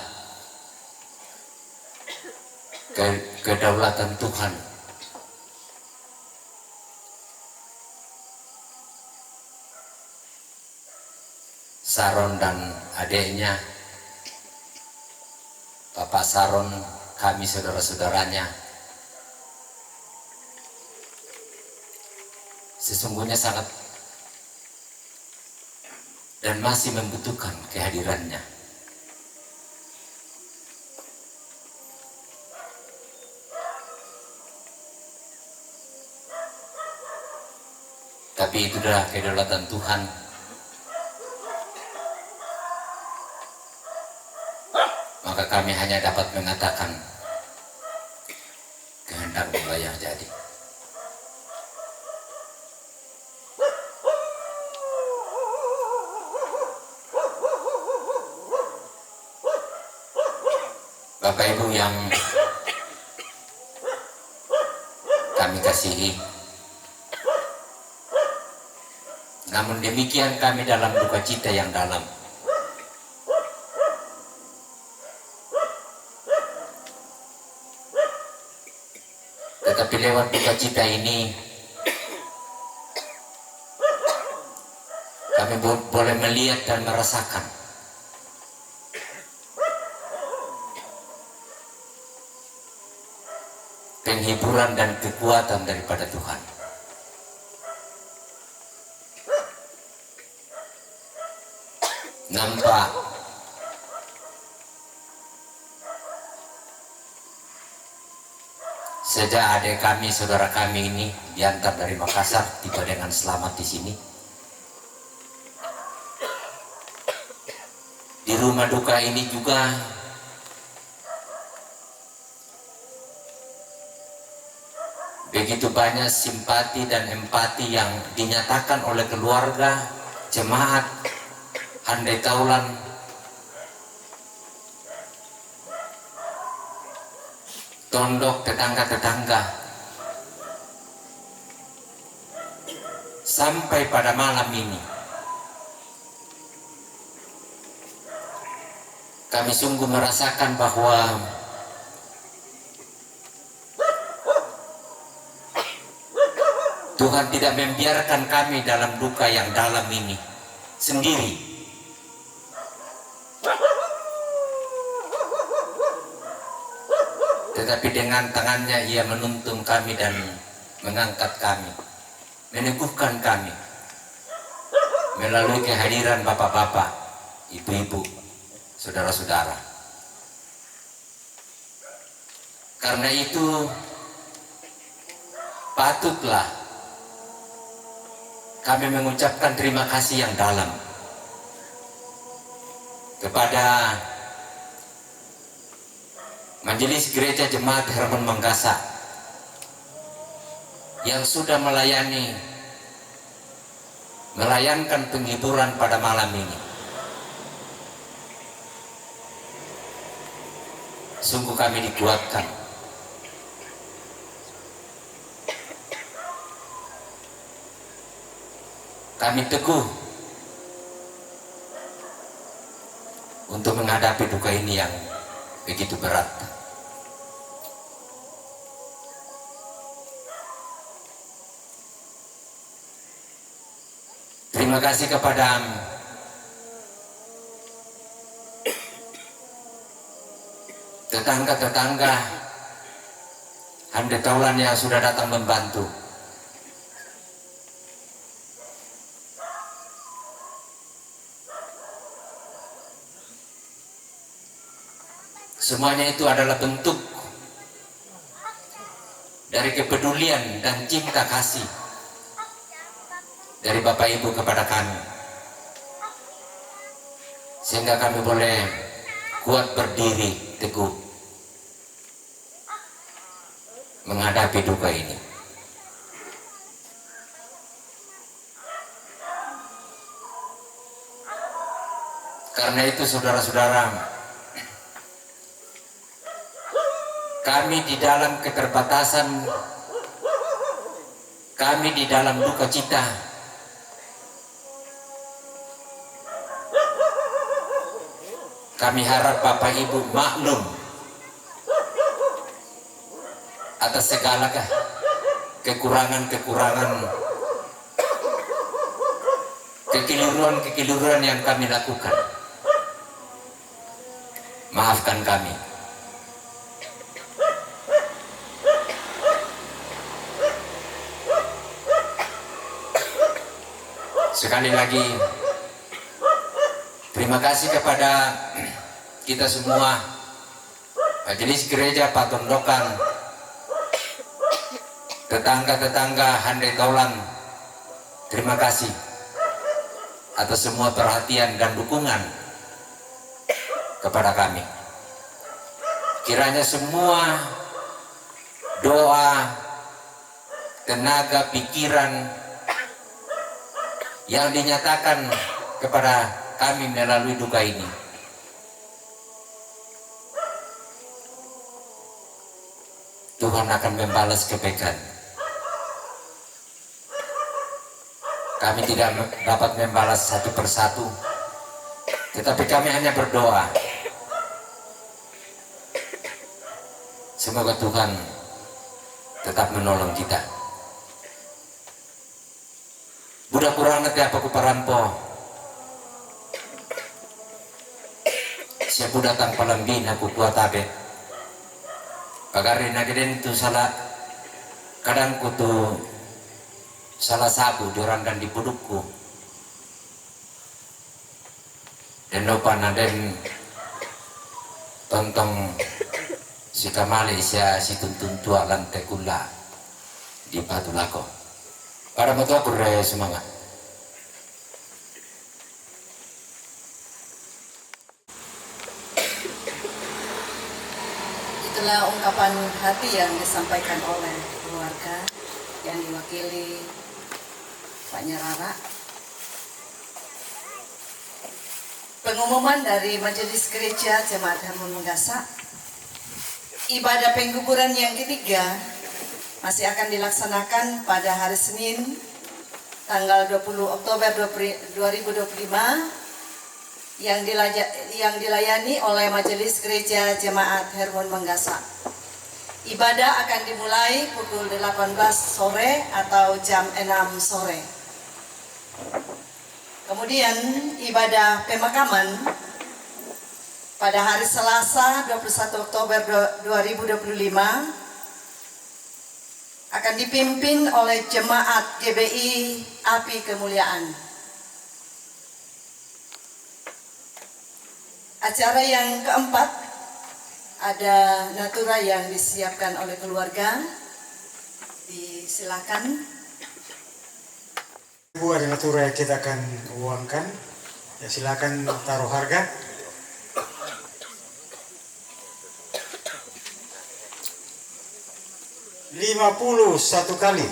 kedaulatan Tuhan. Saron dan adiknya, Bapak Saron, kami saudara-saudaranya, sesungguhnya sangat dan masih membutuhkan kehadirannya. Tapi itulah kedaulatan Tuhan. Maka kami hanya dapat mengatakan kehendak-Mu yang jadi. Bapak Ibu yang kami kasihi, namun demikian kami dalam duka cita yang dalam. Tetapi lewat duka cita ini kami boleh melihat dan merasakan penghiburan dan kekuatan daripada Tuhan. Nampak sejak adik kami, saudara kami ini diantar dari Makassar tiba dengan selamat di sini. Di rumah duka ini juga begitu banyak simpati dan empati yang dinyatakan oleh keluarga, jemaat, handai taulan, tondok, tetangga-tetangga, sampai pada malam ini kami sungguh merasakan bahwa Tuhan tidak membiarkan kami dalam duka yang dalam ini sendiri. Tetapi dengan tangannya Ia menuntun kami dan mengangkat kami, meneguhkan kami melalui kehadiran bapak-bapak, ibu-ibu, saudara-saudara. Karena itu patutlah kami mengucapkan terima kasih yang dalam kepada Majelis Gereja Jemaat Hermon Manggasa yang sudah melayankan penghiburan pada malam ini. Sungguh kami dikuatkan. Kami teguh untuk menghadapi duka ini yang begitu berat. Terima kasih kepada tetangga-tetangga handai taulan yang sudah datang membantu. Semuanya itu adalah bentuk dari kepedulian dan cinta kasih dari Bapak Ibu kepada kami, sehingga kami boleh kuat berdiri teguh menghadapi duka ini. Karena itu saudara-saudara, kami di dalam keterbatasan, kami di dalam duka cita, kami harap Bapak Ibu maklum atas segala kekurangan-kekurangan, kekeliruan-kekeliruan yang kami lakukan. Maafkan kami. Sekali lagi, terima kasih kepada kita semua, Majelis Gereja Patondokan, tetangga-tetangga handai taulan. Terima kasih atas semua perhatian dan dukungan kepada kami. Kiranya semua doa, tenaga, pikiran yang dinyatakan kepada kami melalui duka ini Tuhan akan membalas kebaikan. Kami tidak dapat membalas satu persatu, tetapi kami hanya berdoa. Semoga Tuhan tetap menolong kita. Budak kurang nanti apa ku parampo. Siapa datang palambin aku kuat abe. Pagarin nageden tu salah kadang ku tu salah sabu diorang dan di pudukku. Dan lupa naden tontong si Malaysia si tuntun tua lantai kula di Patulako. Para betul aku semangat. Itulah ungkapan hati yang disampaikan oleh keluarga yang diwakili Pak Nyarara. Pengumuman dari Majelis Gereja Jemaat Harmon Menggasa, ibadah pengkuburan yang ketiga masih akan dilaksanakan pada hari Senin tanggal 20 Oktober 2025 yang dilayani oleh Majelis Gereja Jemaat Hermon Menggasa. Ibadah akan dimulai pukul 18 sore atau jam 6 sore. Kemudian ibadah pemakaman pada hari Selasa 21 Oktober 2025 akan dipimpin oleh Jemaat GBI Api Kemuliaan. Acara yang keempat ada natura yang disiapkan oleh keluarga. Disilakan. Ibu ada natura yang kita akan uangkan. Ya silakan taruh harga. $51 kali.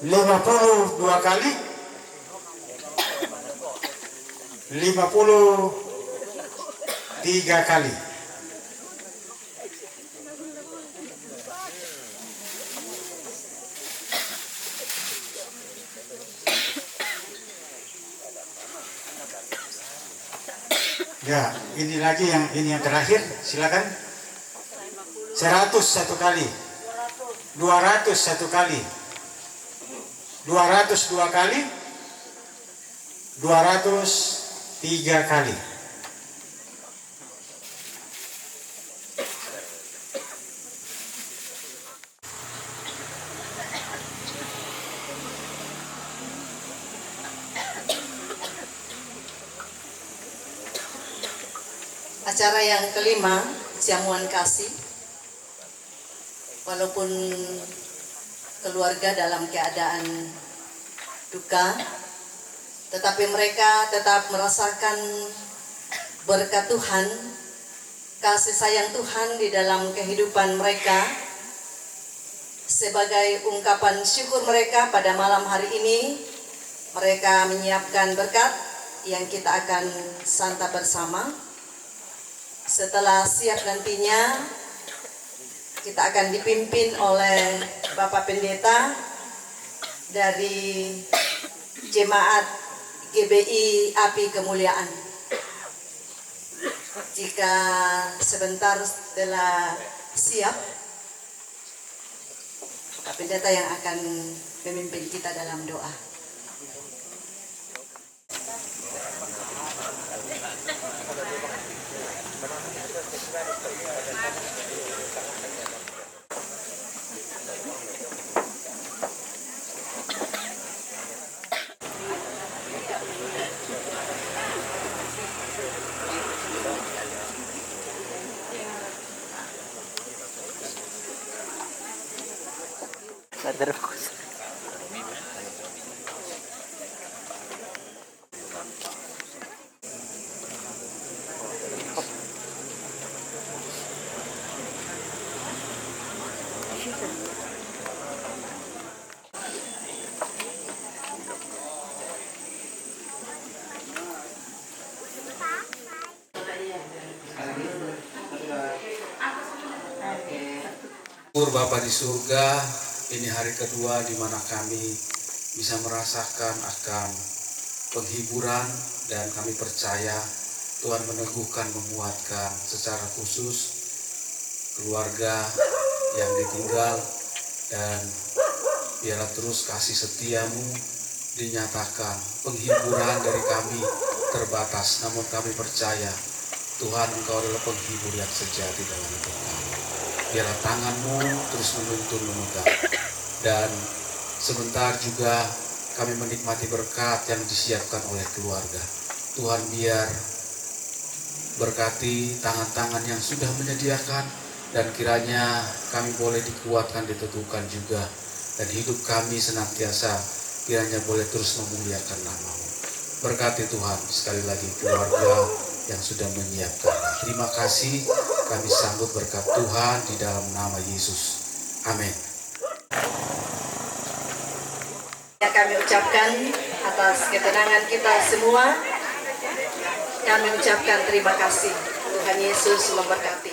52 kali. 53 kali. Ya, ini lagi yang terakhir, silakan. 101 kali. 201 kali. 202 kali. 203 kali. Acara yang kelima, jamuan kasih. Walaupun keluarga dalam keadaan duka, tetapi mereka tetap merasakan berkat Tuhan, kasih sayang Tuhan di dalam kehidupan mereka. Sebagai ungkapan syukur mereka pada malam hari ini, mereka menyiapkan berkat yang kita akan santap bersama. Setelah siap nantinya, kita akan dipimpin oleh Bapak Pendeta dari Jemaat GBI Api Kemuliaan. Jika sebentar setelah siap, Bapak Pendeta yang akan memimpin kita dalam doa. Syukur Bapa di surga, ini hari kedua di mana kami bisa merasakan akan penghiburan dan kami percaya Tuhan meneguhkan, menguatkan secara khusus keluarga yang ditinggal, dan biarlah terus kasih setiamu dinyatakan. Penghiburan dari kami terbatas, namun kami percaya Tuhan Engkau adalah penghibur yang sejati dalam hidup kami. Biarlah tanganmu terus menuntun, memegang, dan sebentar juga kami menikmati berkat yang disiapkan oleh keluarga. Tuhan biar berkati tangan-tangan yang sudah menyediakan, dan kiranya kami boleh dikuatkan, diteguhkan juga, dan hidup kami senantiasa kiranya boleh terus memuliakan nama-Mu. Berkati Tuhan sekali lagi keluarga yang sudah menyiapkan. Terima kasih, kami sambut berkat Tuhan di dalam nama Yesus. Amin. Kami ucapkan atas ketenangan kita semua, kami ucapkan terima kasih. Tuhan Yesus memberkati.